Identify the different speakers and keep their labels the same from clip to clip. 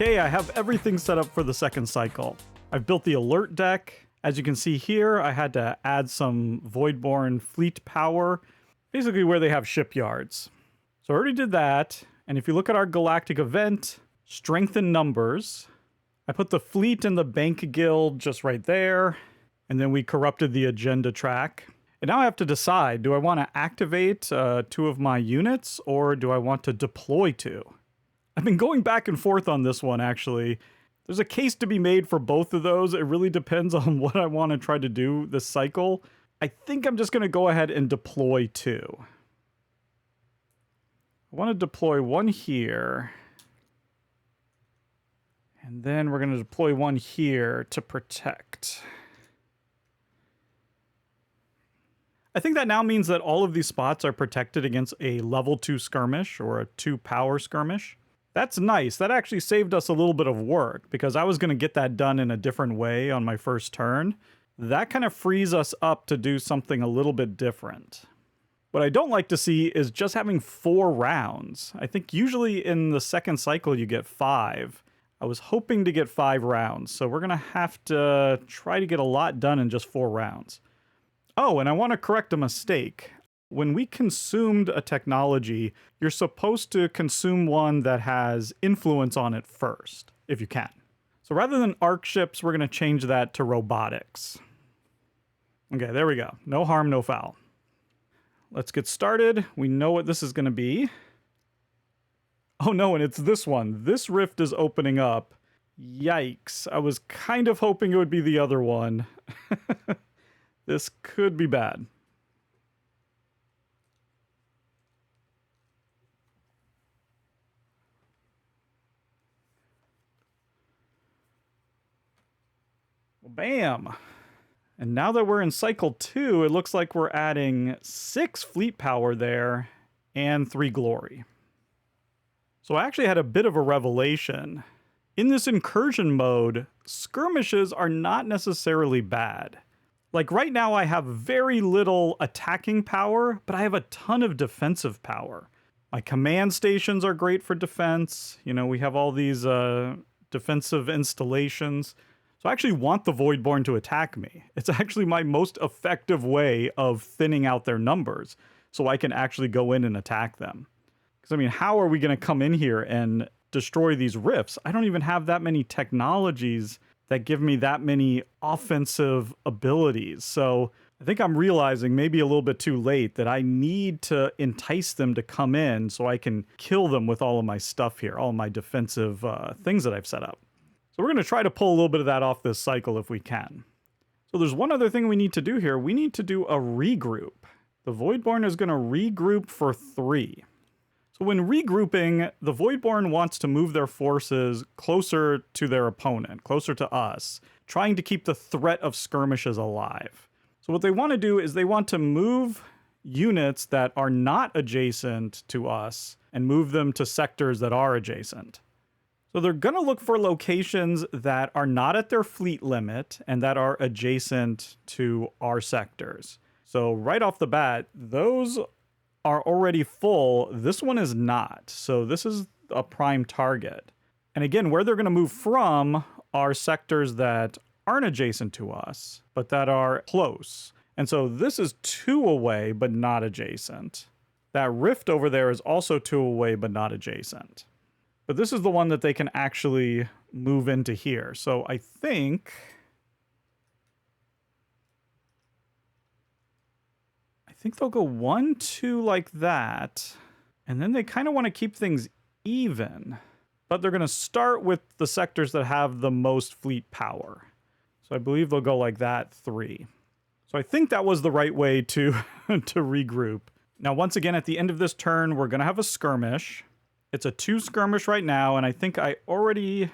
Speaker 1: Okay, I have everything set up for the second cycle. I've built the alert deck. As you can see here, I had to add some Voidborn fleet power, basically where they have shipyards. So I already did that. And if you look at our galactic event, strengthen numbers, I put the fleet and the bank guild just right there. And then we corrupted the agenda track. And now I have to decide, do I want to activate 2 of my units or do I want to deploy 2? I've been going back and forth on this one, actually. There's a case to be made for both of those. It really depends on what I want to try to do this cycle. I think I'm just going to go ahead and deploy 2. I want to deploy 1 here. And then we're going to deploy 1 here to protect. I think that now means that all of these spots are protected against a level 2 skirmish or a 2 power skirmish. That's nice. That actually saved us a little bit of work because I was going to get that done in a different way on my first turn. That kind of frees us up to do something a little bit different. What I don't like to see is just having 4 rounds. I think usually in the second cycle you get 5. I was hoping to get 5 rounds, so we're going to have to try to get a lot done in just 4 rounds. Oh, and I want to correct a mistake. When we consumed a technology, you're supposed to consume one that has influence on it first, if you can. So rather than arc ships, we're going to change that to robotics. Okay, there we go. No harm, no foul. Let's get started. We know what this is going to be. Oh no, and it's this one. This rift is opening up. Yikes. I was kind of hoping it would be the other one. This could be bad. Well, bam! And now that we're in cycle 2, it looks like we're adding 6 fleet power there and 3 glory. So I actually had a bit of a revelation. In this incursion mode, skirmishes are not necessarily bad. Like right now I have very little attacking power, but I have a ton of defensive power. My command stations are great for defense. You know, we have all these defensive installations. So I actually want the Voidborn to attack me. It's actually my most effective way of thinning out their numbers so I can actually go in and attack them. Because I mean, how are we going to come in here and destroy these rifts? I don't even have that many technologies that give me that many offensive abilities. So I think I'm realizing maybe a little bit too late that I need to entice them to come in so I can kill them with all of my stuff here, all of my defensive things that I've set up. So we're going to try to pull a little bit of that off this cycle if we can. So there's one other thing we need to do here. We need to do a regroup. The Voidborn is going to regroup for 3. So when regrouping, the Voidborn wants to move their forces closer to their opponent, closer to us, trying to keep the threat of skirmishes alive. So what they want to do is they want to move units that are not adjacent to us and move them to sectors that are adjacent. So they're going to look for locations that are not at their fleet limit and that are adjacent to our sectors. So right off the bat, those are already full. This one is not. So this is a prime target. And again, where they're going to move from are sectors that aren't adjacent to us, but that are close. And so this is 2 away, but not adjacent. That rift over there is also 2 away, but not adjacent. But this is the one that they can actually move into here. So I think they'll go 1, 2 like that. And then they kind of want to keep things even. But they're going to start with the sectors that have the most fleet power. So I believe they'll go like that, 3. So I think that was the right way to regroup. Now, once again, at the end of this turn, we're going to have a skirmish. It's a 2 skirmish right now, and I think I already...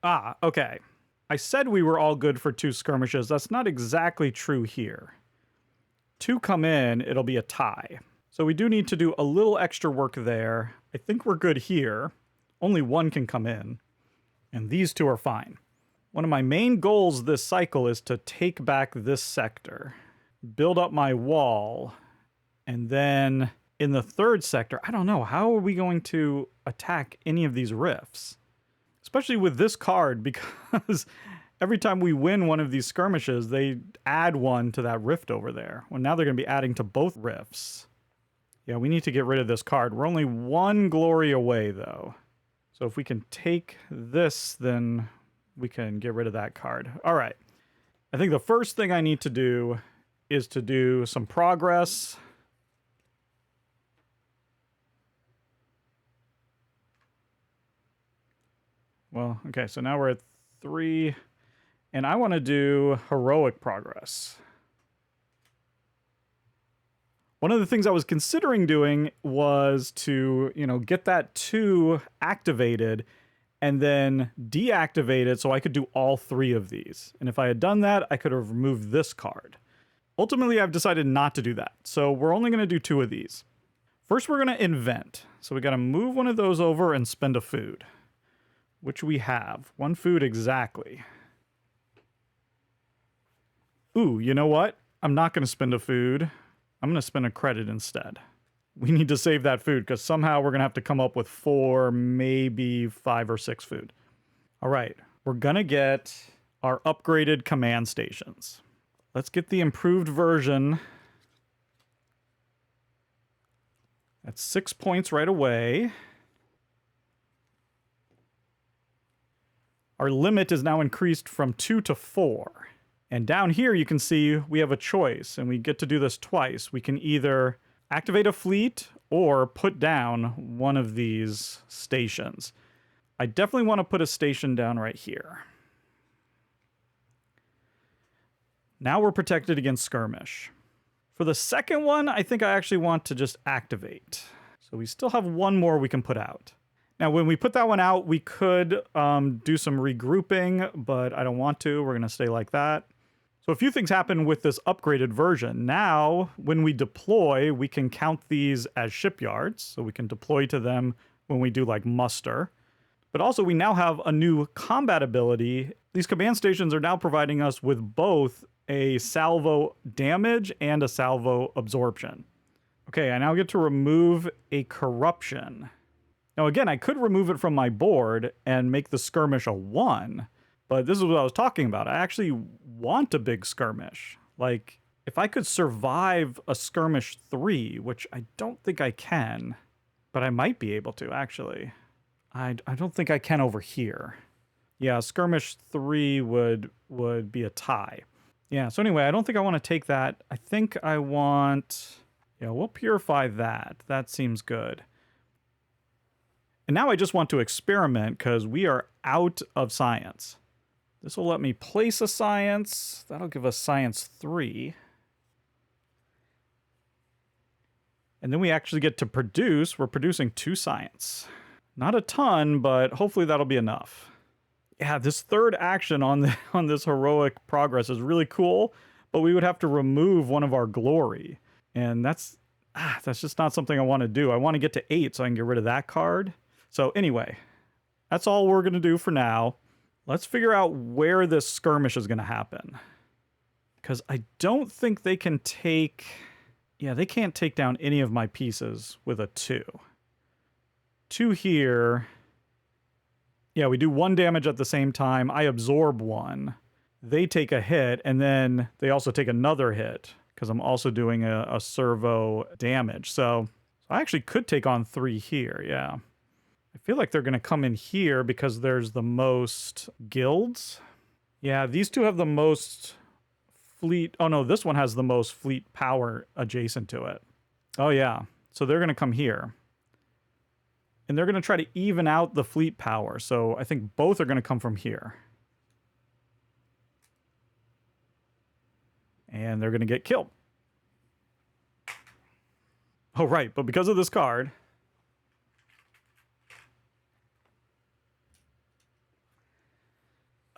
Speaker 1: okay. I said we were all good for 2 skirmishes. That's not exactly true here. 2 come in, it'll be a tie. So we do need to do a little extra work there. I think we're good here. Only 1 can come in. And these 2 are fine. One of my main goals this cycle is to take back this sector, build up my wall, and then in the 3rd sector, I don't know, how are we going to attack any of these rifts? especially with this card, because every time we win one of these skirmishes, they add one to that rift over there. Well, now they're going to be adding to both rifts. Yeah, we need to get rid of this card. We're only 1 glory away, though. So if we can take this, then we can get rid of that card. All right. I think the first thing I need to do is to do some progress. Well, okay, so now we're at 3, and I want to do heroic progress. One of the things I was considering doing was to, get that 2 activated and then deactivate it so I could do all 3 of these. And if I had done that, I could have removed this card. Ultimately, I've decided not to do that. So we're only going to do 2 of these. First, we're going to invent. So we got to move one of those over and spend a food, which we have. 1 food exactly. Ooh, you know what? I'm not going to spend a food. I'm going to spend a credit instead. We need to save that food because somehow we're going to have to come up with 4, maybe 5 or 6 food. All right, we're going to get our upgraded command stations. Let's get the improved version. That's 6 points right away. Our limit is now increased from 2 to 4. And down here you can see we have a choice, and we get to do this twice. We can either activate a fleet or put down one of these stations. I definitely want to put a station down right here. Now we're protected against skirmish. For the second one, I think I actually want to just activate. So we still have 1 more we can put out. Now, when we put that one out, we could do some regrouping, but I don't want to. We're going to stay like that. So a few things happen with this upgraded version. Now, when we deploy, we can count these as shipyards. So we can deploy to them when we do like muster. But also we now have a new combat ability. These command stations are now providing us with both a salvo damage and a salvo absorption. Okay, I now get to remove a corruption. Now again, I could remove it from my board and make the skirmish a 1. But this is what I was talking about. I actually want a big skirmish. Like, if I could survive a skirmish 3, which I don't think I can, but I might be able to, actually. I don't think I can over here. Yeah, skirmish 3 would be a tie. Yeah, so anyway, I don't think I want to take that. I think I want... Yeah, we'll purify that. That seems good. And now I just want to experiment because we are out of science. This will let me place a science. That'll give us science 3. And then we actually get to produce. We're producing 2 science. Not a ton, but hopefully that'll be enough. Yeah, this third action on this heroic progress is really cool, but we would have to remove one of our glory. And that's just not something I want to do. I want to get to 8 so I can get rid of that card. So anyway, that's all we're going to do for now. Let's figure out where this skirmish is going to happen. Because I don't think they can take... Yeah, they can't take down any of my pieces with a 2. 2 here. Yeah, we do 1 damage at the same time. I absorb 1. They take a hit, and then they also take another hit. Because I'm also doing a servo damage. So I actually could take on 3 here, yeah. I feel like they're going to come in here because there's the most guilds. Yeah, these 2 have the most fleet... Oh, no, this one has the most fleet power adjacent to it. Oh, yeah. So they're going to come here. And they're going to try to even out the fleet power. So I think both are going to come from here. And they're going to get killed. Oh, right. But because of this card...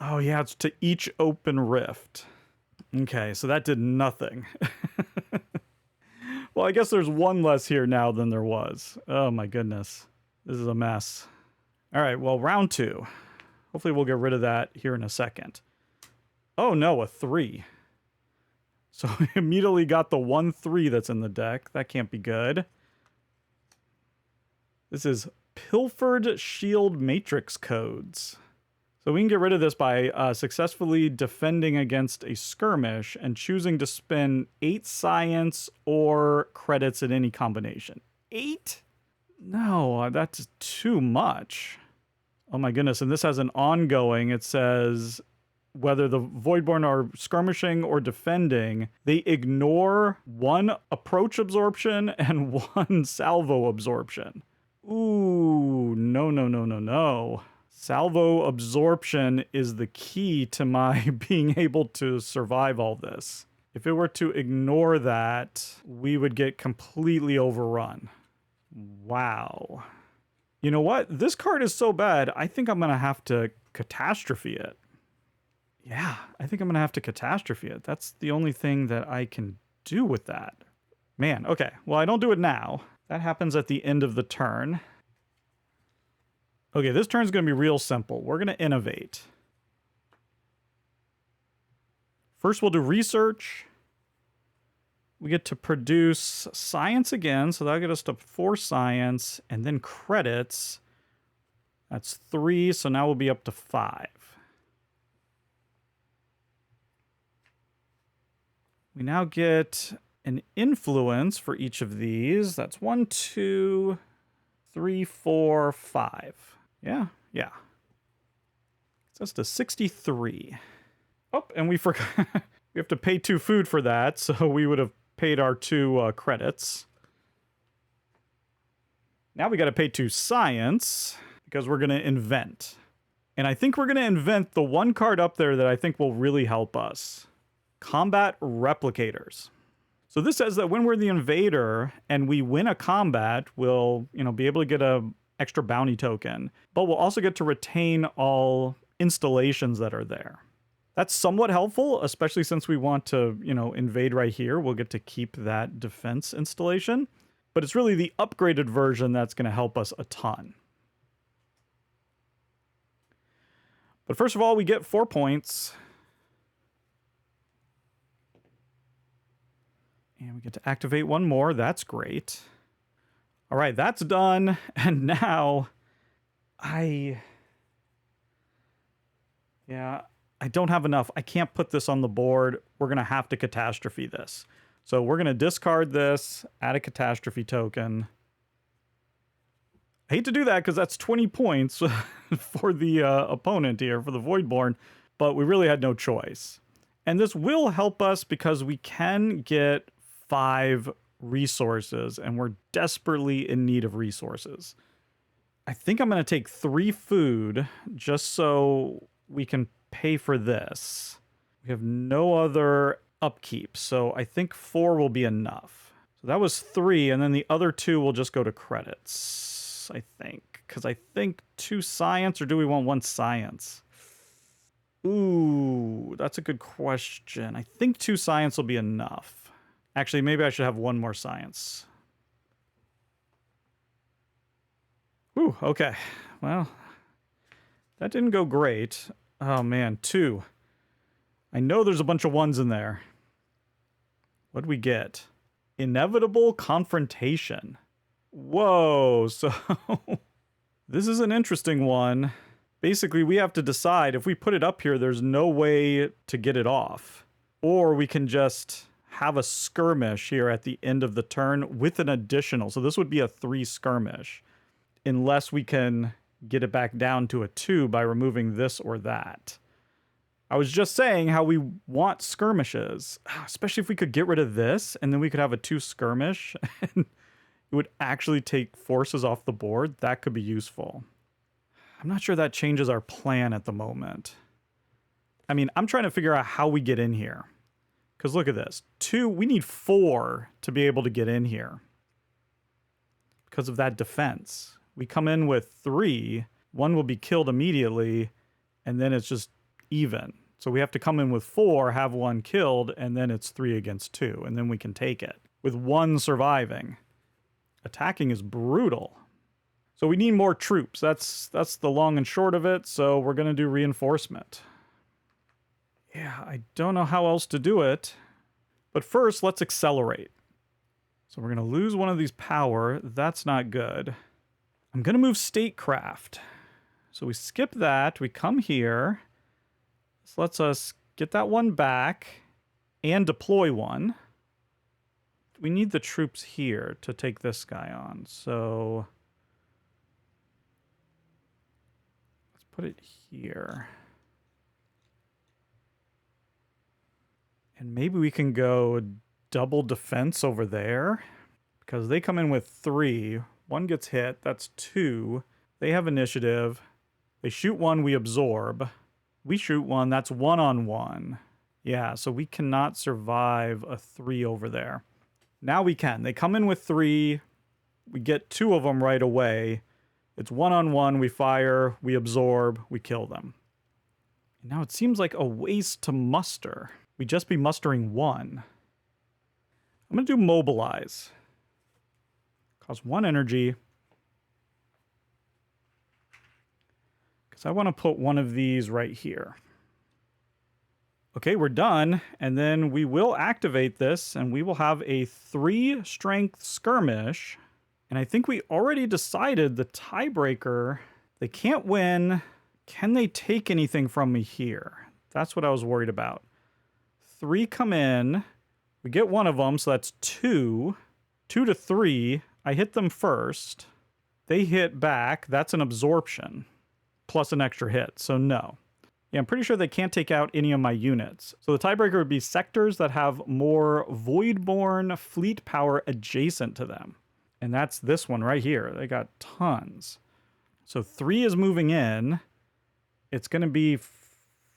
Speaker 1: Oh, yeah, it's to each open rift. Okay, so that did nothing. Well, I guess there's 1 less here now than there was. Oh, my goodness. This is a mess. All right, well, round 2. Hopefully we'll get rid of that here in a second. Oh, no, a 3. So we immediately got the 1/3 that's in the deck. That can't be good. This is Pilfered Shield Matrix Codes. So we can get rid of this by successfully defending against a skirmish and choosing to spend 8 science or credits in any combination. 8? No, that's too much. Oh my goodness, and this has an ongoing. It says whether the Voidborn are skirmishing or defending, they ignore 1 approach absorption and 1 salvo absorption. Ooh, no. Salvo absorption is the key to my being able to survive all this. If it were to ignore that, we would get completely overrun. Wow. You know what? This card is so bad, I think I'm going to have to catastrophe it. Yeah, I think I'm going to have to catastrophe it. That's the only thing that I can do with that. Man, okay. Well, I don't do it now. That happens at the end of the turn. Okay, this turn's going to be real simple. We're going to innovate. First, we'll do research. We get to produce science again, so that'll get us to 4 science, and then credits. That's 3, so now we'll be up to 5. We now get an influence for each of these. That's 1, 2, 3, 4, 5. Yeah. It's us to 63. Oh, and we forgot. We have to pay 2 food for that, so we would have paid our 2 credits. Now we got to pay 2 science because we're going to invent. And I think we're going to invent the 1 card up there that I think will really help us. Combat replicators. So this says that when we're the invader and we win a combat, we'll, be able to get a extra bounty token, but we'll also get to retain all installations that are there. That's somewhat helpful, especially since we want to, invade right here. We'll get to keep that defense installation, but it's really the upgraded version that's going to help us a ton. But first of all, we get 4 points. And we get to activate 1 more. That's great. All right, that's done. And now I don't have enough. I can't put this on the board. We're going to have to catastrophe this. So we're going to discard this, add a catastrophe token. I hate to do that because that's 20 points for the opponent here, for the Voidborn, but we really had no choice. And this will help us because we can get 5 resources, and we're desperately in need of resources. I think I'm going to take 3 food just so we can pay for this. We have no other upkeep, so I think 4 will be enough. So that was 3, and then the other 2 will just go to credits, I think. Because I think 2 science, or do we want 1 science? Ooh, that's a good question. I think 2 science will be enough. Actually, maybe I should have 1 more science. Ooh, okay. Well, that didn't go great. Oh man, 2. I know there's a bunch of 1s in there. What'd we get? Inevitable confrontation. Whoa, so this is an interesting one. Basically, we have to decide if we put it up here, there's no way to get it off. Or we can just have a skirmish here at the end of the turn with an additional. So this would be a 3 skirmish, unless we can get it back down to a 2 by removing this or that. I was just saying how we want skirmishes, especially if we could get rid of this and then we could have a 2 skirmish and it would actually take forces off the board. That could be useful. I'm not sure that changes our plan at the moment. I mean, I'm trying to figure out how we get in here. Because look at this. 2, we need 4 to be able to get in here. Because of that defense. We come in with 3, 1 will be killed immediately, and then it's just even. So we have to come in with 4, have 1 killed, and then it's 3 against 2, and then we can take it. With 1 surviving. Attacking is brutal. So we need more troops. That's the long and short of it, so we're going to do reinforcement. Yeah, I don't know how else to do it. But first, let's accelerate. So we're going to lose 1 of these power. That's not good. I'm going to move statecraft. So we skip that. We come here. This lets us get that one back and deploy one. We need the troops here to take this guy on. So let's put it here. And maybe we can go double defense over there because they come in with 3. One gets hit. That's 2. They have initiative. They shoot one, we absorb. We shoot one, that's 1-on-1. Yeah, so we cannot survive a 3 over there. Now we can. They come in with 3. We get 2 of them right away. It's 1-on-1, we fire, we absorb, we kill them. And now it seems like a waste to muster. We'd just be mustering 1. I'm going to do mobilize. Cost 1 energy. Because I want to put one of these right here. Okay, we're done. And then we will activate this and we will have a 3 strength skirmish. And I think we already decided the tiebreaker. They can't win. Can they take anything from me here? That's what I was worried about. 3 come in. We get one of them, so that's 2. 2 to 3. I hit them first. They hit back. That's an absorption. Plus an extra hit, so no. Yeah, I'm pretty sure they can't take out any of my units. So the tiebreaker would be sectors that have more Voidborn fleet power adjacent to them. And that's this one right here. They got tons. So 3 is moving in. It's going to be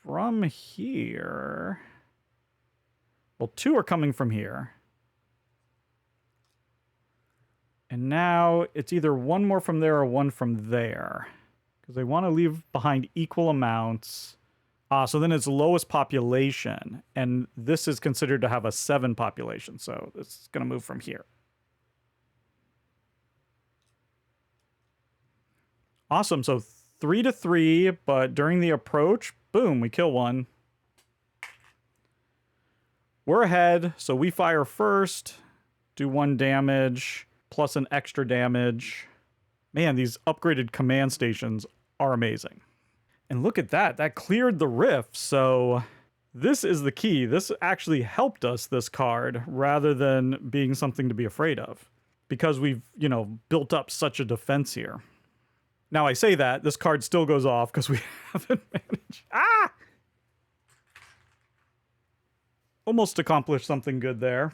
Speaker 1: from here. Well, 2 are coming from here. And now it's either 1 more from there or 1 from there. Because they want to leave behind equal amounts. So then it's lowest population. And this is considered to have a 7 population. So it's going to move from here. Awesome. So 3 to 3, but during the approach, boom, we kill one. We're ahead, so we fire first, do 1 damage, plus an extra damage. Man, these upgraded command stations are amazing. And look at that. That cleared the rift. So this is the key. This actually helped us, this card, rather than being something to be afraid of. Because we've, built up such a defense here. Now I say that, this card still goes off because we haven't managed. Almost accomplished something good there.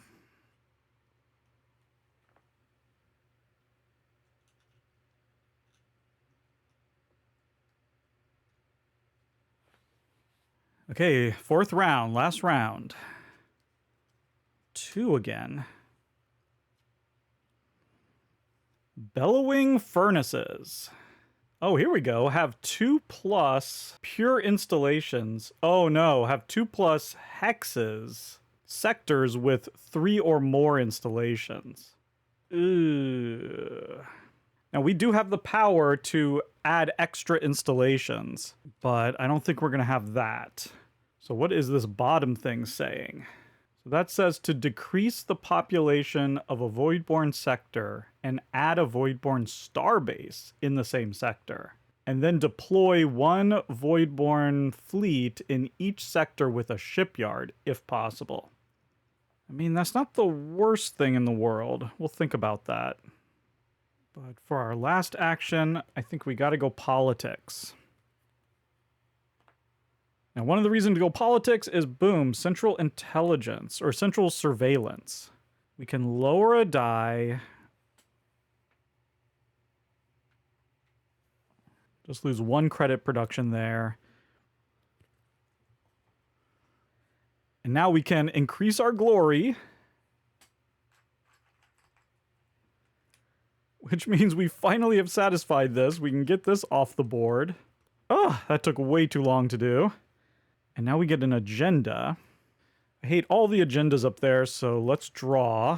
Speaker 1: Okay, 4th round, last round. 2 again. Bellowing Furnaces. Oh, here we go. Have 2+ pure installations. Oh no, have 2+ hexes. Sectors with 3 or more installations. Ugh. Now, we do have the power to add extra installations, but I don't think we're going to have that. So what is this bottom thing saying? So that says to decrease the population of a Voidborn sector and add a Voidborn starbase in the same sector. And then deploy 1 Voidborn fleet in each sector with a shipyard, if possible. I mean, that's not the worst thing in the world. We'll think about that. But for our last action, I think we got to go politics. Now, one of the reasons to go politics is, boom, central intelligence or central surveillance. We can lower a die. Just lose 1 credit production there. And now we can increase our glory. Which means we finally have satisfied this. We can get this off the board. Oh, that took way too long to do. And now we get an agenda. I hate all the agendas up there, so let's draw.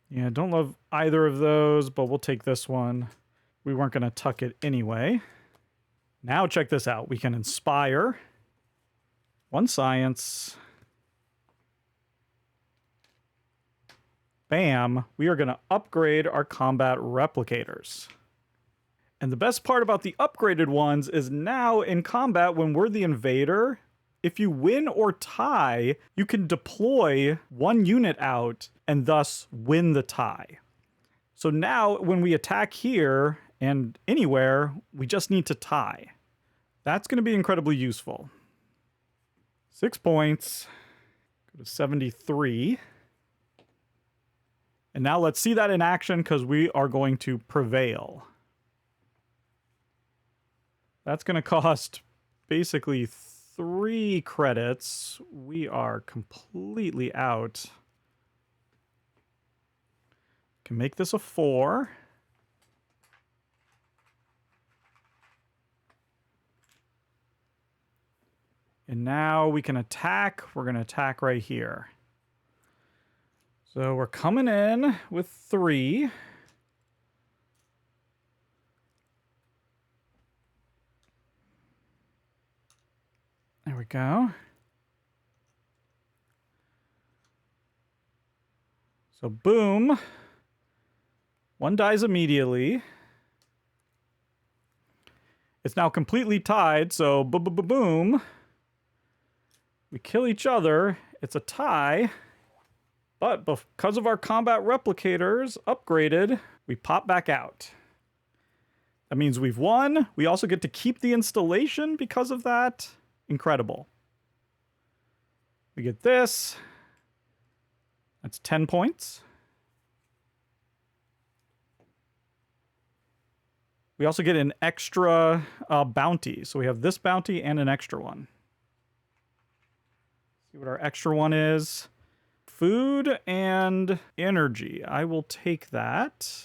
Speaker 1: Yeah, don't love either of those, but we'll take this one. We weren't going to tuck it anyway. Now check this out. We can inspire. 1 science. bam, we are going to upgrade our combat replicators. And the best part about the upgraded ones is now in combat, when we're the invader, if you win or tie, you can deploy one unit out and thus win the tie. So now when we attack here and anywhere, we just need to tie. That's going to be incredibly useful. 6 points. Go to 73. And now let's see that in action, because we are going to prevail. That's going to cost basically 3 credits. We are completely out. Can make this a 4. And now we can attack. We're going to attack right here. So we're coming in with 3. There we go. So boom. 1 dies immediately. It's now completely tied, so boom. We kill each other. It's a tie. But because of our combat replicators upgraded, we pop back out. That means we've won. We also get to keep the installation because of that. Incredible. We get this. That's 10 points. We also get an extra bounty. So we have this bounty and an extra one. See what our extra one is. Food and energy. I will take that.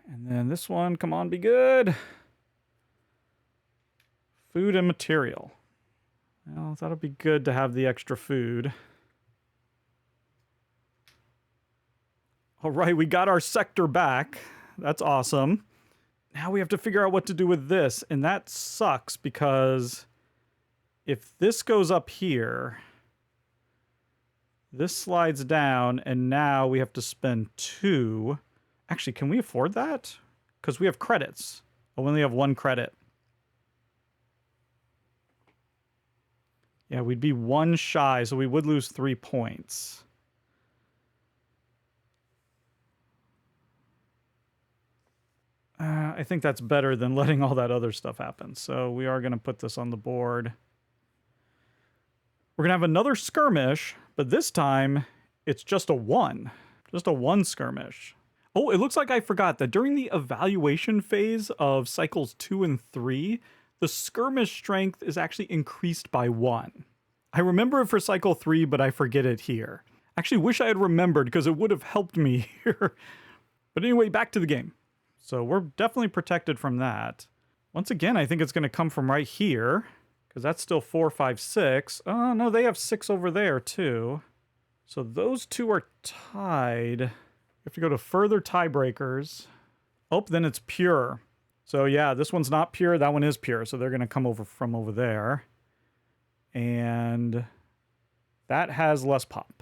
Speaker 1: And then this one, come on, be good. Food and material. Well, that'll be good to have the extra food. All right, we got our sector back. That's awesome. Now we have to figure out what to do with this. And that sucks because if this goes up here, this slides down, and now we have to spend 2. Actually, can we afford that? Because we have credits. Oh, we only have 1 credit. Yeah, we'd be 1 shy, so we would lose 3 points. I think that's better than letting all that other stuff happen. So we are going to put this on the board. We're going to have another skirmish, but this time it's just a 1. Just a 1 skirmish. Oh, it looks like I forgot that during the evaluation phase of cycles 2 and 3, the skirmish strength is actually increased by 1. I remember it for cycle 3, but I forget it here. Actually wish I had remembered because it would have helped me here. But anyway, back to the game. So we're definitely protected from that. Once again, I think it's going to come from right here, because that's still 4, 5, 6. Oh, no, they have 6 over there, too. So those 2 are tied. You have to go to further tiebreakers. Oh, then it's pure. So yeah, this one's not pure. That one is pure. So they're going to come over from over there. And that has less pop.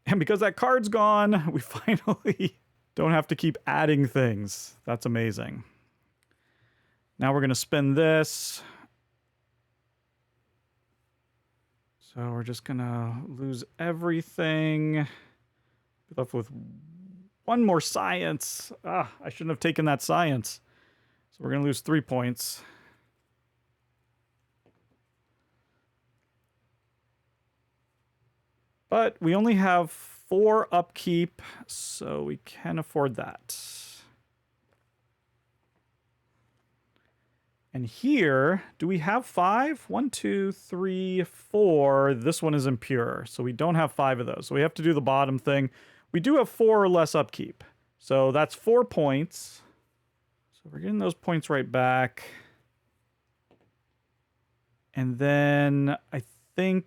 Speaker 1: And because that card's gone, we finally don't have to keep adding things. That's amazing. Now we're going to spend this. So we're just going to lose everything. Be left with 1 more science. Ah, I shouldn't have taken that science. So we're going to lose 3 points. But we only have 4 upkeep, so we can afford that. And here, do we have 5? 1, 2, 3, 4. This one is impure, so we don't have 5 of those. So we have to do the bottom thing. We do have 4 or less upkeep. So that's 4 points. So we're getting those points right back. And then I think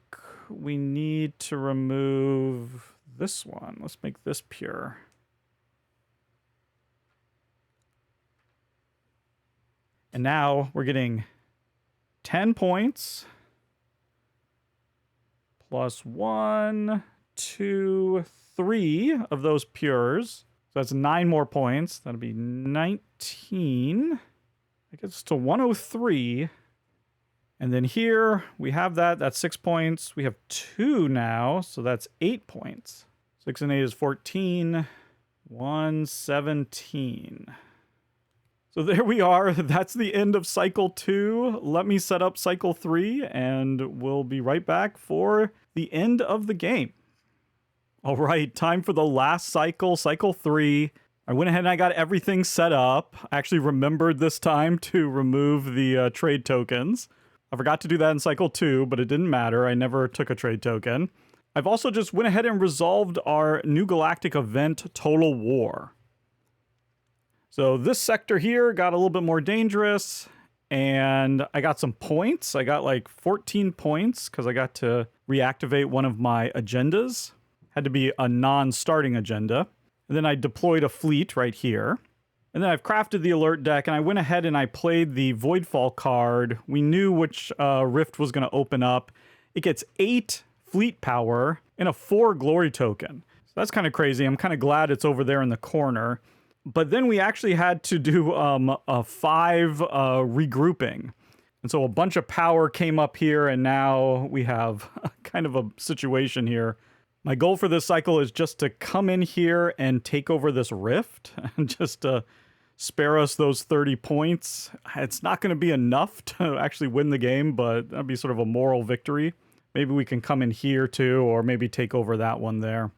Speaker 1: we need to remove this one. Let's make this pure. And now we're getting 10 points plus 1, 2, 3 of those pures. So that's 9 more points. That'll be 19. That gets to 103. And then here we have that. That's 6 points. We have 2 now. So that's 8 points. 6 and 8 is 14. 117. So there we are. That's the end of cycle 2. Let me set up cycle 3 and we'll be right back for the end of the game. All right, time for the last cycle, cycle 3. I went ahead and I got everything set up. I actually remembered this time to remove the trade tokens. I forgot to do that in cycle 2, but it didn't matter. I never took a trade token. I've also just went ahead and resolved our new galactic event, Total War. So this sector here got a little bit more dangerous, and I got some points. I got like 14 points because I got to reactivate one of my agendas. Had to be a non-starting agenda. And then I deployed a fleet right here. And then I've crafted the alert deck, and I went ahead and I played the Voidfall card. We knew which rift was going to open up. It gets 8 fleet power and a 4 glory token. So that's kind of crazy. I'm kind of glad it's over there in the corner. But then we actually had to do a 5 regrouping. And so a bunch of power came up here, and now we have kind of a situation here. My goal for this cycle is just to come in here and take over this rift and just spare us those 30 points. It's not going to be enough to actually win the game, but that'd be sort of a moral victory. Maybe we can come in here too, or maybe take over that one there.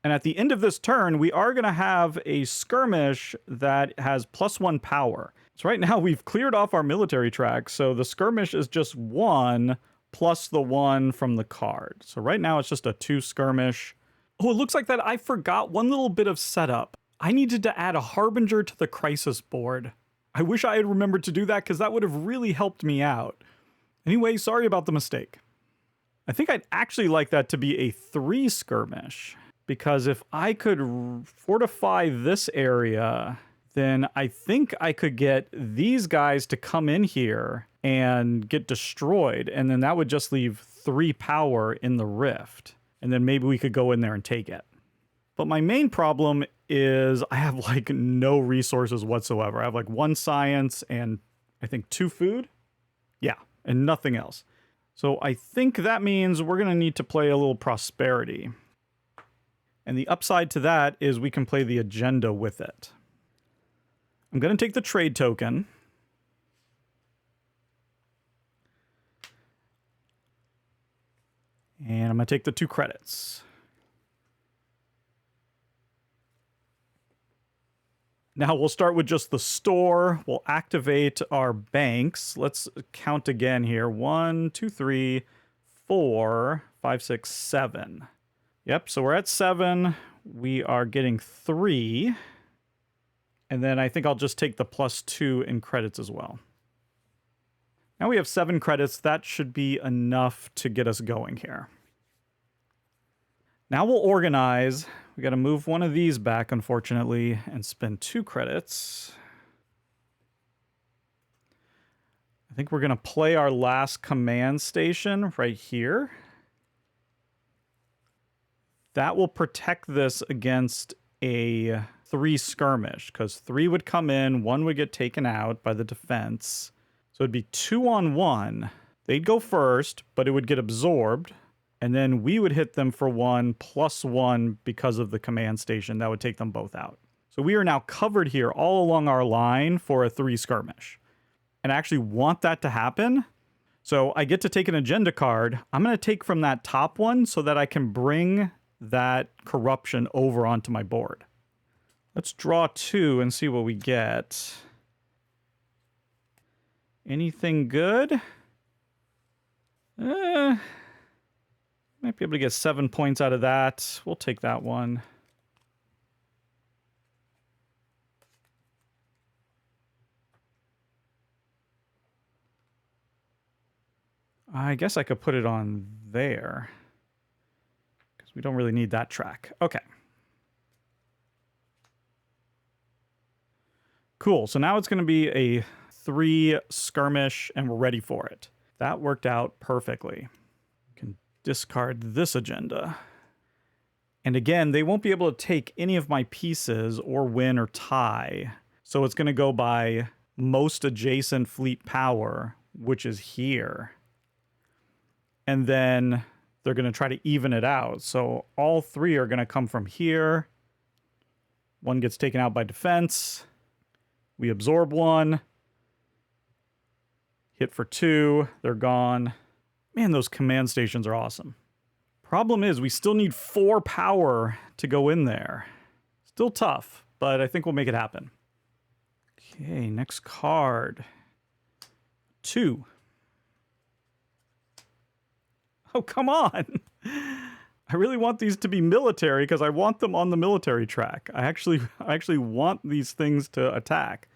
Speaker 1: And at the end of this turn, we are going to have a skirmish that has +1 power. So right now we've cleared off our military track. So the skirmish is just 1 plus the 1 from the card. So right now it's just a 2 skirmish. Oh, it looks like that I forgot one little bit of setup. I needed to add a Harbinger to the crisis board. I wish I had remembered to do that because that would have really helped me out. Anyway, sorry about the mistake. I think I'd actually like that to be a 3 skirmish. Because if I could fortify this area, then I think I could get these guys to come in here and get destroyed. And then that would just leave 3 power in the rift. And then maybe we could go in there and take it. But my main problem is I have like no resources whatsoever. I have like 1 science and I think 2 food. Yeah, and nothing else. So I think that means we're going to need to play a little prosperity. And the upside to that is we can play the agenda with it. I'm going to take the trade token. And I'm going to take the 2 credits. Now we'll start with just the store. We'll activate our banks. Let's count again here. 1, 2, 3, 4, 5, 6, 7. Yep, so we're at 7. We are getting 3. And then I think I'll just take the +2 in credits as well. Now we have 7 credits. That should be enough to get us going here. Now we'll organize. We got to move one of these back, unfortunately, and spend 2 credits. I think we're going to play our last command station right here. That will protect this against a 3 skirmish, because 3 would come in, 1 would get taken out by the defense. So it'd be 2 on 1. They'd go first, but it would get absorbed. And then we would hit them for 1 plus 1 because of the command station. That would take them both out. So we are now covered here all along our line for a 3 skirmish. And I actually want that to happen. So I get to take an agenda card. I'm going to take from that top one so that I can bring that corruption over onto my board. Let's draw 2 and see what we get. Anything good? Might be able to get 7 points out of that. We'll take that one. I guess I could put it on there, because we don't really need that track. Okay. Cool. So now it's going to be a 3 skirmish, and we're ready for it. That worked out perfectly. Can discard this agenda. And again, they won't be able to take any of my pieces or win or tie. So it's going to go by most adjacent fleet power, which is here. And then they're going to try to even it out. So all 3 are going to come from here. 1 gets taken out by defense. We absorb 1. Hit for 2. They're gone. Man, those command stations are awesome. Problem is, we still need 4 power to go in there. Still tough, but I think we'll make it happen. Okay, next card. 2. Oh, come on. I really want these to be military because I want them on the military track. I actually want these things to attack.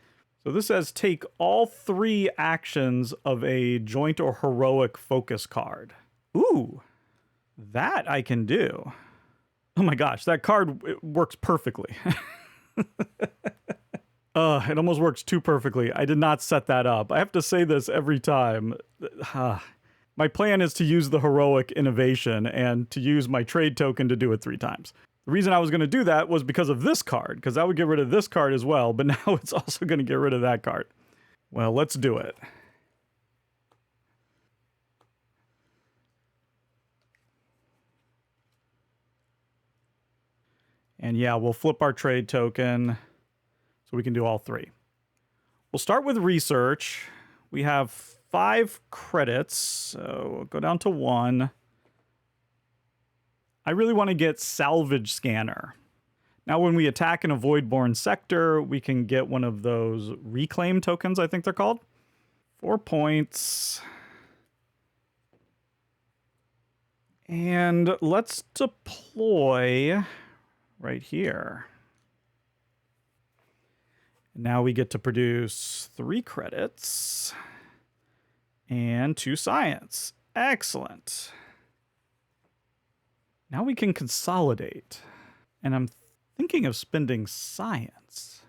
Speaker 1: So this says take all 3 actions of a joint or heroic focus card. Ooh, that I can do. Oh my gosh, that card works perfectly. It almost works too perfectly. I did not set that up. I have to say this every time. My plan is to use the heroic innovation and to use my trade token to do it 3 times. The reason I was going to do that was because of this card, because that would get rid of this card as well, but now it's also going to get rid of that card. Well, let's do it. And yeah, we'll flip our trade token so we can do all 3. We'll start with research. We have 5 credits, so we'll go down to 1. I really want to get Salvage Scanner. Now, when we attack in a Voidborn sector, we can get one of those Reclaim tokens, I think they're called. 4 points. And let's deploy right here. Now we get to produce 3 credits and 2 science. Excellent. Now we can consolidate. And I'm thinking of spending science.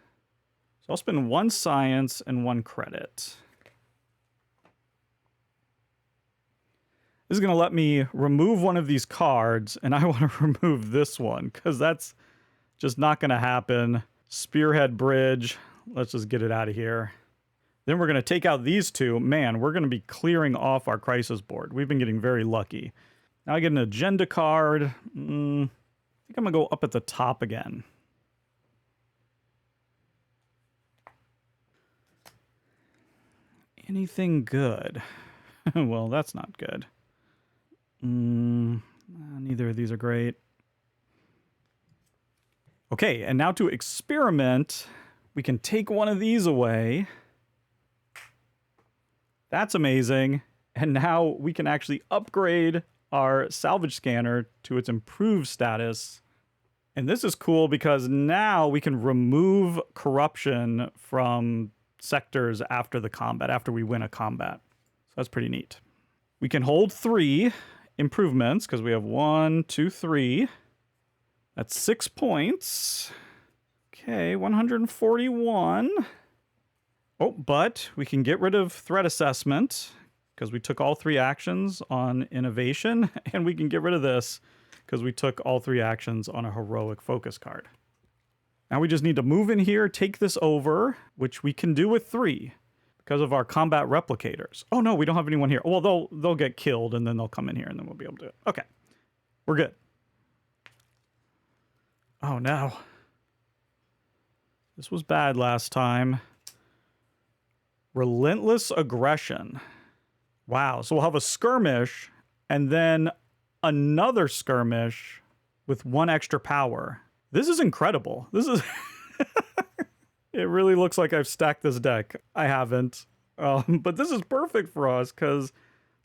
Speaker 1: So I'll spend 1 science and 1 credit. This is going to let me remove one of these cards, and I want to remove this one, because that's just not going to happen. Spearhead Bridge. Let's just get it out of here. Then we're going to take out these 2. Man, we're going to be clearing off our crisis board. We've been getting very lucky. Now I get an agenda card. I think I'm going to go up at the top again. Anything good? Well, that's not good. Neither of these are great. Okay, and now to experiment, we can take one of these away. That's amazing. And now we can actually upgrade our salvage scanner to its improved status. And this is cool because now we can remove corruption from sectors after the combat, after we win a combat. So that's pretty neat. We can hold 3 improvements because we have 1, 2, 3. That's 6 points. Okay, 141. Oh, but we can get rid of threat assessment because we took all 3 actions on innovation, and we can get rid of this because we took all 3 actions on a heroic focus card. Now we just need to move in here, take this over, which we can do with 3 because of our combat replicators. Oh no, we don't have anyone here. Well, they'll get killed and then they'll come in here and then we'll be able to do it. Okay, we're good. Oh no. This was bad last time. Relentless aggression. Wow, so we'll have a skirmish and then another skirmish with 1 extra power. This is incredible. This is... It really looks like I've stacked this deck. I haven't. But this is perfect for us because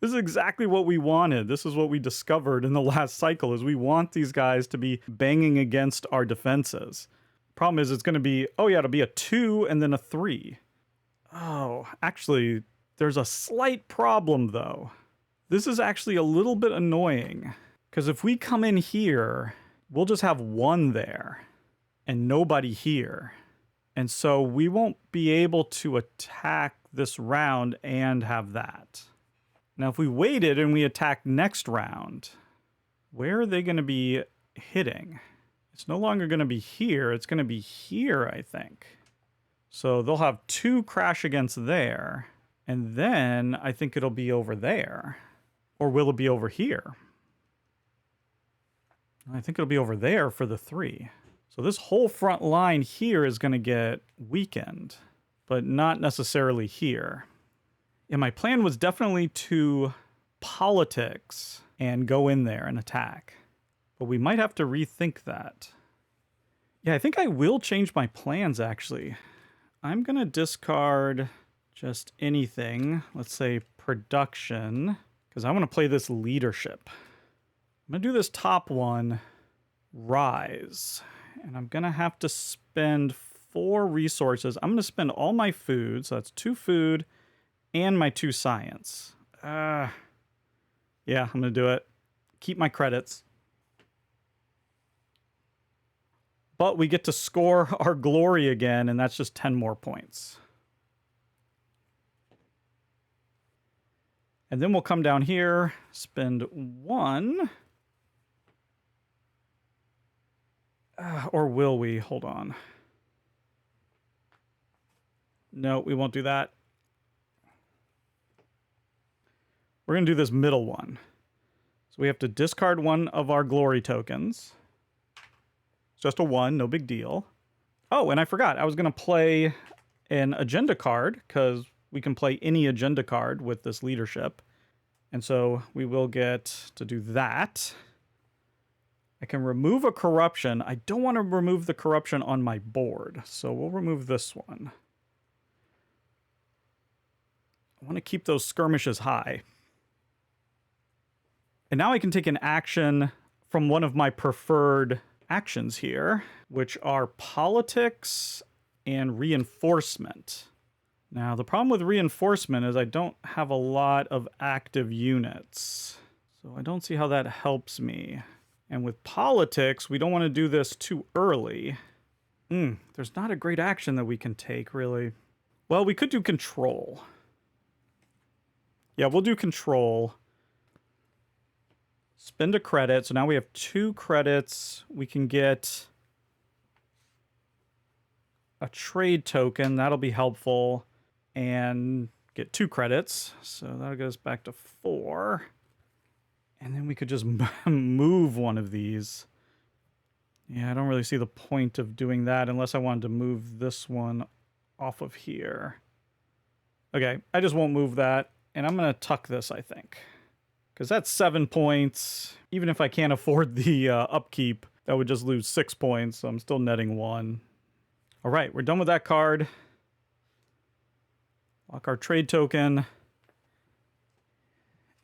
Speaker 1: this is exactly what we wanted. This is what we discovered in the last cycle is we want these guys to be banging against our defenses. Problem is it's going to be, oh yeah, it'll be a 2 and then a 3. Oh, actually, there's a slight problem though. This is actually a little bit annoying because if we come in here, we'll just have 1 there and nobody here. And so we won't be able to attack this round and have that. Now, if we waited and we attack next round, where are they going to be hitting? It's no longer going to be here. It's going to be here, I think. So they'll have 2 crash against there. And then I think it'll be over there. Or will it be over here? I think it'll be over there for the 3. So this whole front line here is going to get weakened, but not necessarily here. Yeah, my plan was definitely to politics and go in there and attack. But we might have to rethink that. Yeah, I think I will change my plans, actually. I'm going to discard just anything. Let's say production, because I want to play this leadership. I'm going to do this top one, rise. And I'm going to have to spend 4 resources. I'm going to spend all my food, so that's 2 food, and my 2 science. Yeah, I'm going to do it. Keep my credits. But we get to score our glory again, and that's just 10 more points. And then we'll come down here, spend 1. Or will we? Hold on. No, we won't do that. We're going to do this middle one. So we have to discard 1 of our glory tokens. It's just a 1, no big deal. Oh, and I forgot. I was going to play an agenda card, because we can play any agenda card with this leadership. And so we will get to do that. I can remove a corruption. I don't want to remove the corruption on my board, so we'll remove this one. I want to keep those skirmishes high. And now I can take an action from one of my preferred actions here, which are politics and reinforcement. Now, the problem with reinforcement is I don't have a lot of active units, so I don't see how that helps me. And with politics, we don't want to do this too early. There's not a great action that we can take, really. Well, we could do control. Yeah, we'll do control. Spend a credit. So now we have 2 credits. We can get a trade token. That'll be helpful. And get 2 credits. So that goes back to 4. And then we could just move one of these. Yeah, I don't really see the point of doing that unless I wanted to move this one off of here. Okay, I just won't move that. And I'm going to tuck this, I think. Because that's 7 points. Even if I can't afford the upkeep, that would just lose 6 points. So I'm still netting 1. All right, we're done with that card. Lock our trade token.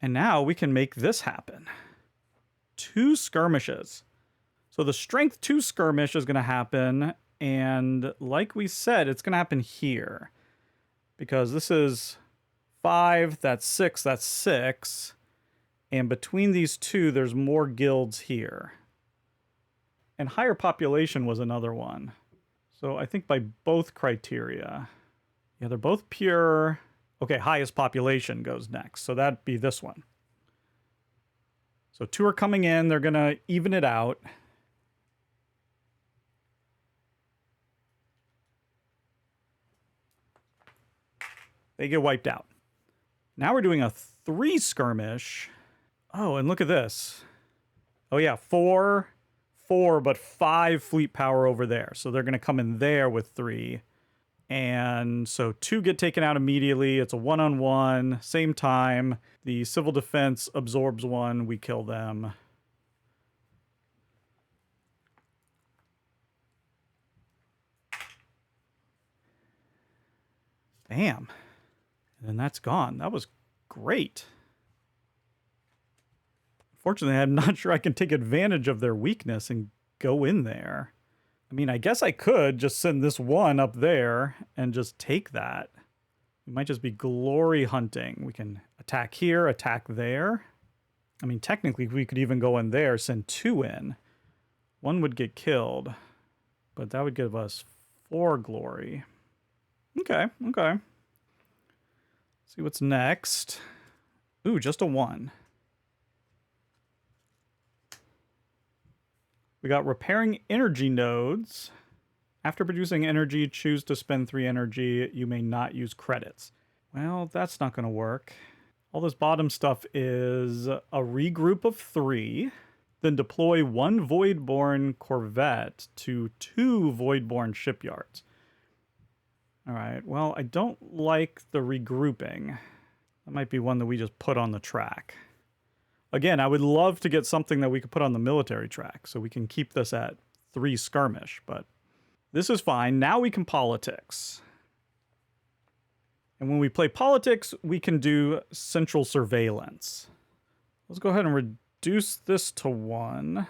Speaker 1: And now we can make this happen. 2 skirmishes. So the strength 2 skirmish is going to happen. And like we said, it's going to happen here. Because this is 5, that's 6, that's 6. And between these 2, there's more guilds here. And higher population was another one. So I think by both criteria. Yeah, they're both pure. Okay, highest population goes next. So that'd be this one. So 2 are coming in. They're going to even it out. They get wiped out. Now we're doing a 3 skirmish. Oh, and look at this. Oh yeah, 4, but 5 fleet power over there. So they're going to come in there with 3. And so 2 get taken out immediately. It's a 1-on-1, same time. The civil defense absorbs 1. We kill them. Bam. And then that's gone. That was great. Fortunately, I'm not sure I can take advantage of their weakness and go in there. I mean, I guess I could just send this 1 up there and just take that. We might just be glory hunting. We can attack here, attack there. I mean, technically, we could even go in there, send 2 in. 1 would get killed, but that would give us 4 glory. Okay, okay. See what's next. Ooh, just a 1. We got repairing energy nodes. After producing energy, choose to spend 3 energy. You may not use credits. Well, that's not going to work. All this bottom stuff is a regroup of 3. Then deploy 1 Voidborn Corvette to 2 Voidborn shipyards. All right, well, I don't like the regrouping. That might be one that we just put on the track. Again, I would love to get something that we could put on the military track so we can keep this at 3 skirmish, but this is fine. Now we can politics. And when we play politics, we can do central surveillance. Let's go ahead and reduce this to 1.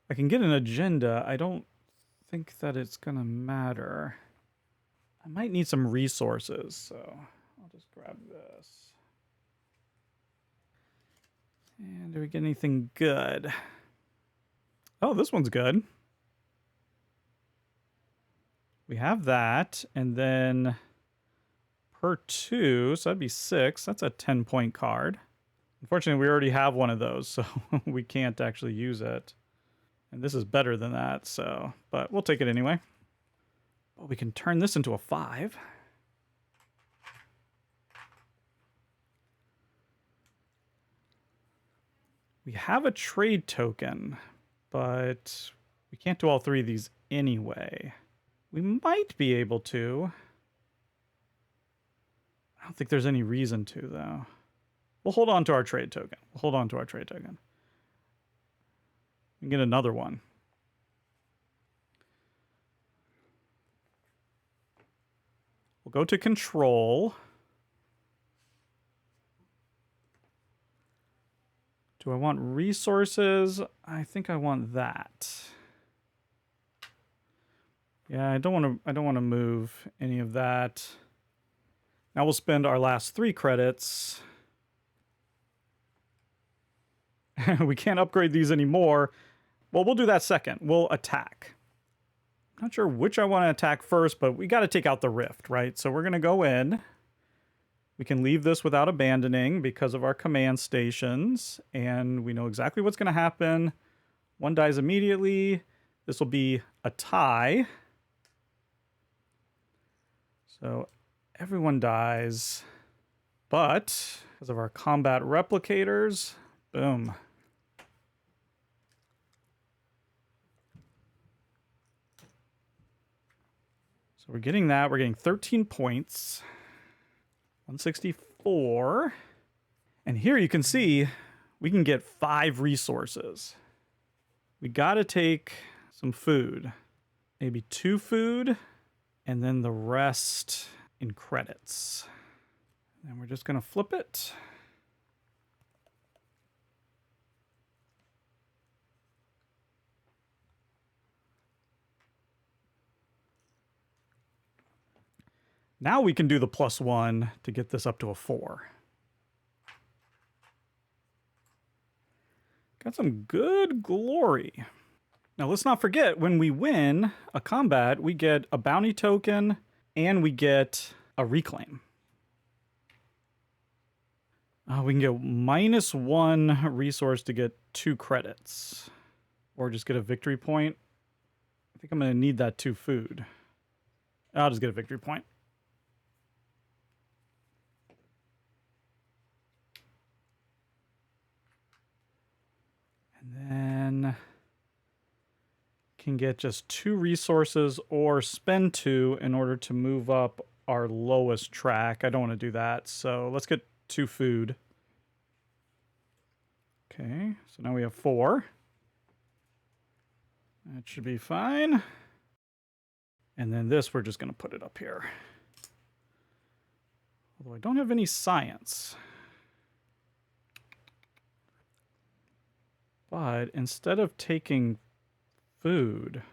Speaker 1: I can get an agenda. I don't think that it's going to matter. I might need some resources, so I'll just grab this. And do we get anything good? Oh, this one's good. We have that, and then per 2, so that'd be 6. That's a 10-point card. Unfortunately, we already have one of those, so we can't actually use it. And this is better than that, so, but we'll take it anyway. Well, we can turn this into a 5. We have a trade token, but we can't do all 3 of these anyway. We might be able to. I don't think there's any reason to, though. We'll hold on to our trade token. We can get another one. We'll go to control. Do I want resources? I think I want that. Yeah, I don't want to move any of that. Now we'll spend our last 3 credits. We can't upgrade these anymore. Well, we'll do that second. We'll attack. Not sure which I want to attack first, but we got to take out the rift, right? So we're going to go in. We can leave this without abandoning because of our command stations, and we know exactly what's going to happen. 1 dies immediately. This will be a tie. So everyone dies, but because of our combat replicators, boom. So we're getting that. We're getting 13 points. 164. And here you can see we can get 5 resources. We got to take some food. Maybe 2 food, and then the rest in credits. And we're just going to flip it. Now we can do the +1 to get this up to a 4. Got some good glory. Now let's not forget, when we win a combat, we get a bounty token and we get a reclaim. We can get -1 resource to get 2 credits. Or just get a victory point. I think I'm going to need that 2 food. I'll just get a victory point. And then can get just 2 resources or spend 2 in order to move up our lowest track. I don't want to do that, so let's get 2 food. Okay, so now we have 4. That should be fine. And then this, we're just going to put it up here. Although I don't have any science. But instead of taking food...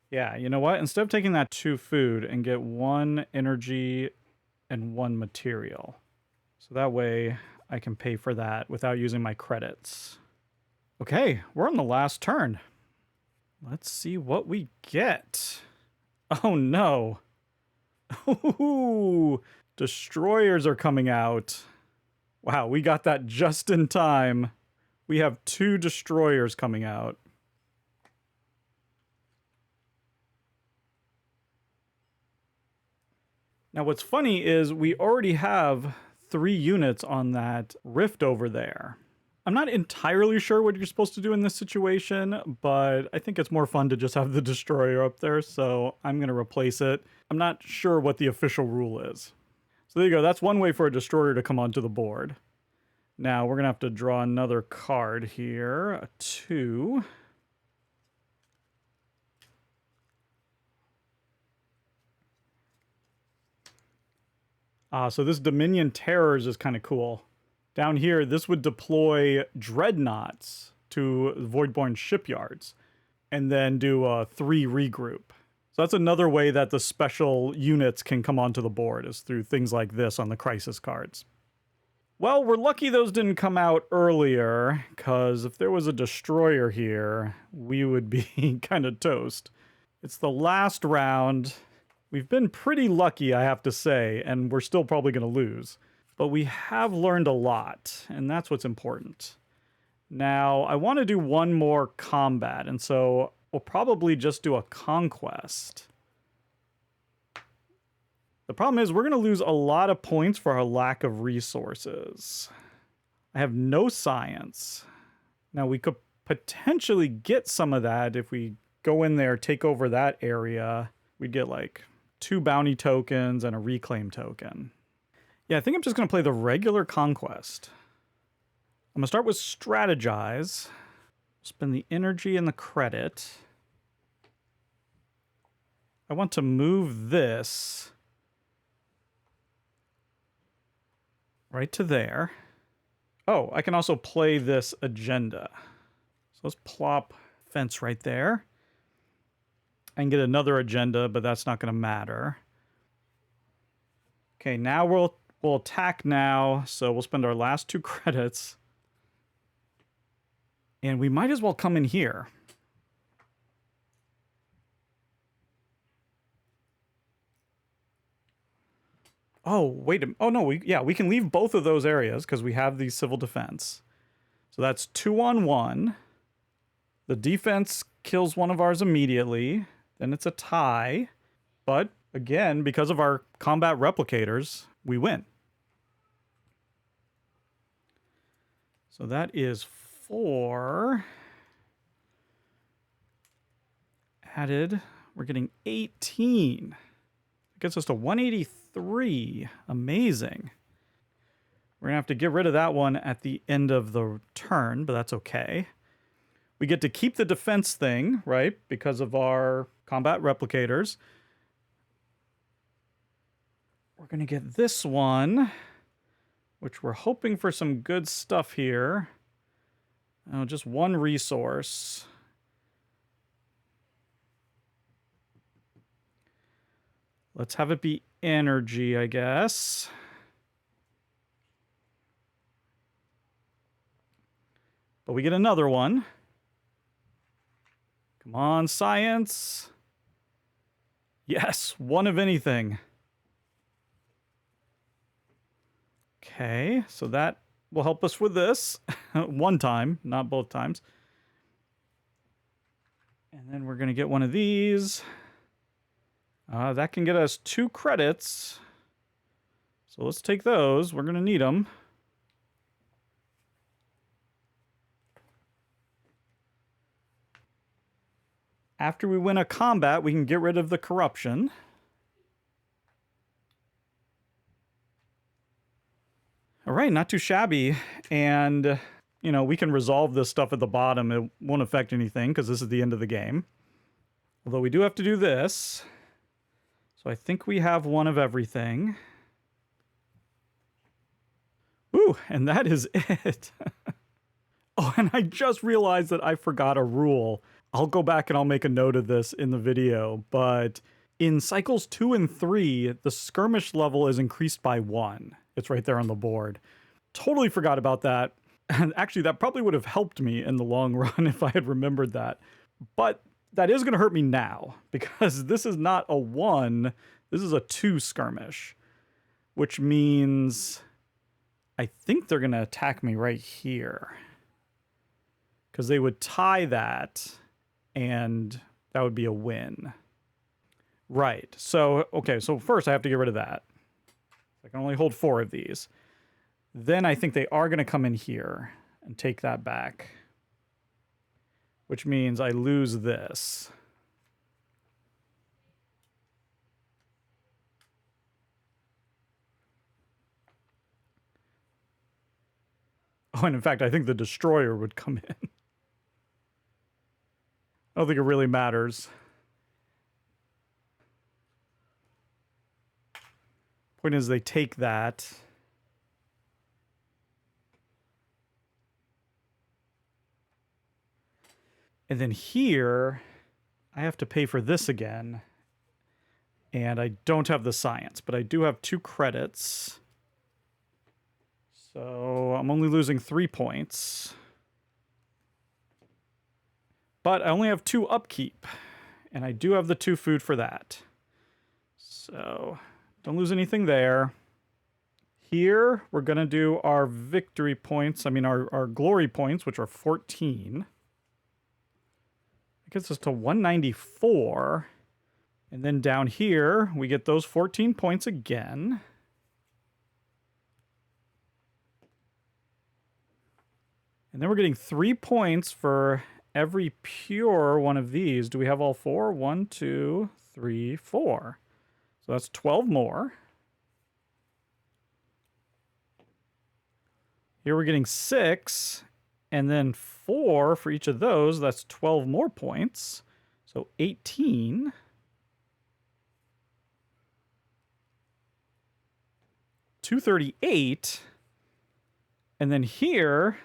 Speaker 1: Yeah, you know what? Instead of taking that 2 food and get 1 energy and 1 material. So that way I can pay for that without using my credits. Okay, we're on the last turn. Let's see what we get. Oh no. Ooh, destroyers are coming out. Wow, we got that just in time. We have 2 destroyers coming out. Now what's funny is we already have 3 units on that rift over there. I'm not entirely sure what you're supposed to do in this situation, but I think it's more fun to just have the destroyer up there, so I'm going to replace it. I'm not sure what the official rule is. So there you go. That's one way for a destroyer to come onto the board. Now we're going to have to draw another card here. A 2. So this Dominion Terrors is kind of cool. Down here, this would deploy dreadnoughts to Voidborn shipyards and then do a 3 regroup. So that's another way that the special units can come onto the board, is through things like this on the crisis cards. Well, we're lucky those didn't come out earlier, because if there was a destroyer here, we would be kind of toast. It's the last round. We've been pretty lucky, I have to say, and we're still probably going to lose. But we have learned a lot, and that's what's important. Now, I want to do one more combat, and so we'll probably just do a conquest. The problem is we're going to lose a lot of points for our lack of resources. I have no science. Now, we could potentially get some of that if we go in there, take over that area. We'd get like 2 bounty tokens and a reclaim token. Yeah, I think I'm just going to play the regular conquest. I'm going to start with strategize. Spend the energy and the credit. I want to move this right to there. Oh, I can also play this agenda. So let's plop fence right there. I can get another agenda, but that's not going to matter. Okay, now we'll attack now, so we'll spend our last 2 credits. And we might as well come in here. Oh, wait a... Oh, no, we can leave both of those areas because we have the civil defense. So that's 2 on 1. The defense kills one of ours immediately. Then it's a tie. But, again, because of our combat replicators, we win. So that is 4. Added. We're getting 18. It gets us to 183. Amazing. We're going to have to get rid of that one at the end of the turn, but that's okay. We get to keep the defense thing, right? Because of our combat replicators. We're going to get this one, which we're hoping for some good stuff here. Oh, just 1 resource. Let's have it be energy, I guess. But we get another one. Come on, science. Yes, 1 of anything. Okay, so that will help us with this. 1 time, not both times. And then we're going to get one of these. That can get us 2 credits. So let's take those. We're going to need them. After we win a combat, we can get rid of the corruption. All right, not too shabby. And, you know, we can resolve this stuff at the bottom. It won't affect anything because this is the end of the game. Although we do have to do this. So I think we have 1 of everything. Ooh, and that is it. Oh, and I just realized that I forgot a rule. I'll go back and I'll make a note of this in the video, but in cycles 2 and 3, the skirmish level is increased by 1. It's right there on the board. Totally forgot about that. And actually, that probably would have helped me in the long run if I had remembered that. But that is going to hurt me now because this is not a 1. This is a 2 skirmish, which means I think they're going to attack me right here because they would tie that and that would be a win. Right. So, okay. So first I have to get rid of that. I can only hold 4 of these. Then I think they are going to come in here and take that back, which means I lose this. Oh, and in fact, I think the destroyer would come in. I don't think it really matters. Point is, they take that. And then here, I have to pay for this again. And I don't have the science, but I do have 2 credits. So I'm only losing 3 points. But I only have 2 upkeep. And I do have the 2 food for that. So don't lose anything there. Here, we're going to do our victory points. I mean, our glory points, which are 14. It gets us to 194. And then down here, we get those 14 points again. And then we're getting 3 points for every pure one of these. Do we have all 4? 1, 2, 3, 4. So that's 12 more. Here we're getting 6. And then 4 for each of those. That's 12 more points. So 18. $238. And then here,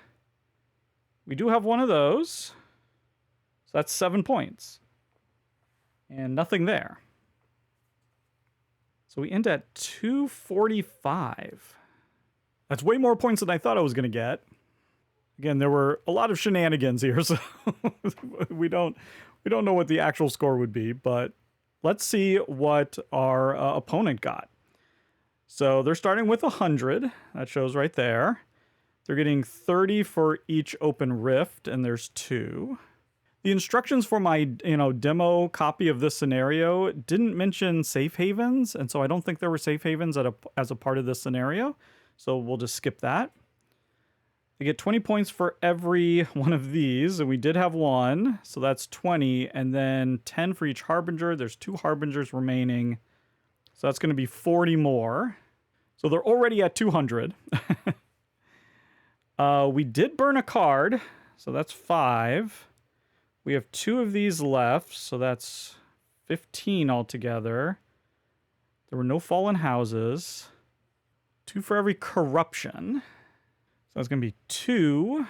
Speaker 1: we do have one of those. So that's 7 points. And nothing there. So we end at 245. That's way more points than I thought I was going to get. Again, there were a lot of shenanigans here, so we don't know what the actual score would be, but let's see what our opponent got. So they're starting with 100. That shows right there. They're getting 30 for each open rift, and there's 2. The instructions for my, demo copy of this scenario didn't mention safe havens, and so I don't think there were safe havens as a part of this scenario. So we'll just skip that. They get 20 points for every one of these, and we did have 1, so that's 20, and then 10 for each Harbinger. There's 2 Harbingers remaining, so that's going to be 40 more. So they're already at 200. We did burn a card, so that's 5. We have 2 of these left, so that's 15 altogether. There were no fallen houses. 2 for every corruption. So that's going to be 2,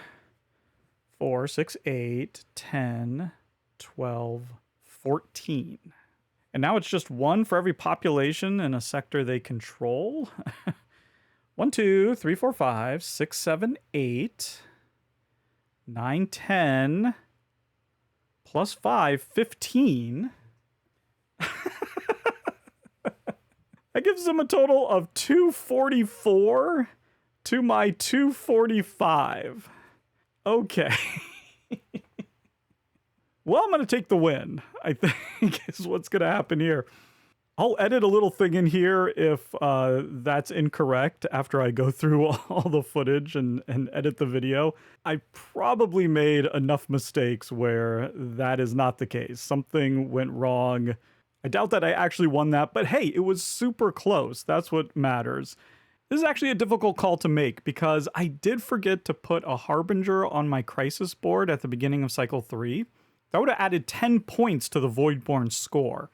Speaker 1: 4, 6, 8, 10, 12, 14. And now it's just 1 for every population in a sector they control. 1, 2, 3, 4, 5, 6, 7, 8, 9, 10, plus 5, 15. That gives them a total of 244 to my 245. Okay. Well, I'm going to take the win, I think, is what's going to happen here. I'll edit a little thing in here if that's incorrect after I go through all the footage and edit the video. I probably made enough mistakes where that is not the case. Something went wrong. I doubt that I actually won that, but hey, it was super close. That's what matters. This is actually a difficult call to make because I did forget to put a Harbinger on my Crisis board at the beginning of Cycle 3. That would have added 10 points to the Voidborn score.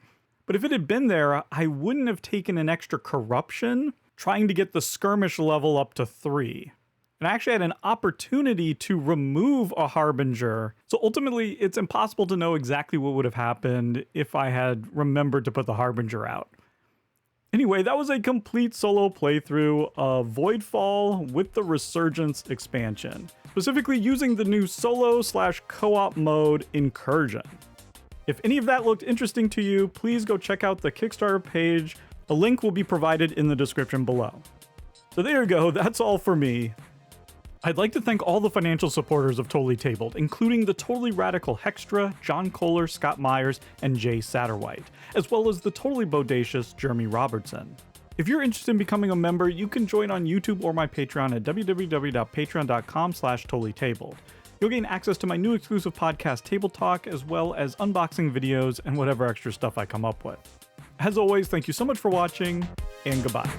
Speaker 1: But if it had been there, I wouldn't have taken an extra corruption trying to get the skirmish level up to 3. And I actually had an opportunity to remove a Harbinger. So ultimately, it's impossible to know exactly what would have happened if I had remembered to put the Harbinger out. Anyway, that was a complete solo playthrough of Voidfall with the Resurgence expansion, specifically using the new solo/co-op mode Incursion. If any of that looked interesting to you, please go check out the Kickstarter page. A link will be provided in the description below. So there you go, that's all for me. I'd like to thank all the financial supporters of Totally Tabled, including the Totally Radical Hextra, John Kohler, Scott Myers, and Jay Satterwhite, as well as the Totally Bodacious Jeremy Robertson. If you're interested in becoming a member, you can join on YouTube or my Patreon at www.patreon.com/totallytabled. You'll gain access to my new exclusive podcast, Table Talk, as well as unboxing videos and whatever extra stuff I come up with. As always, thank you so much for watching, and goodbye.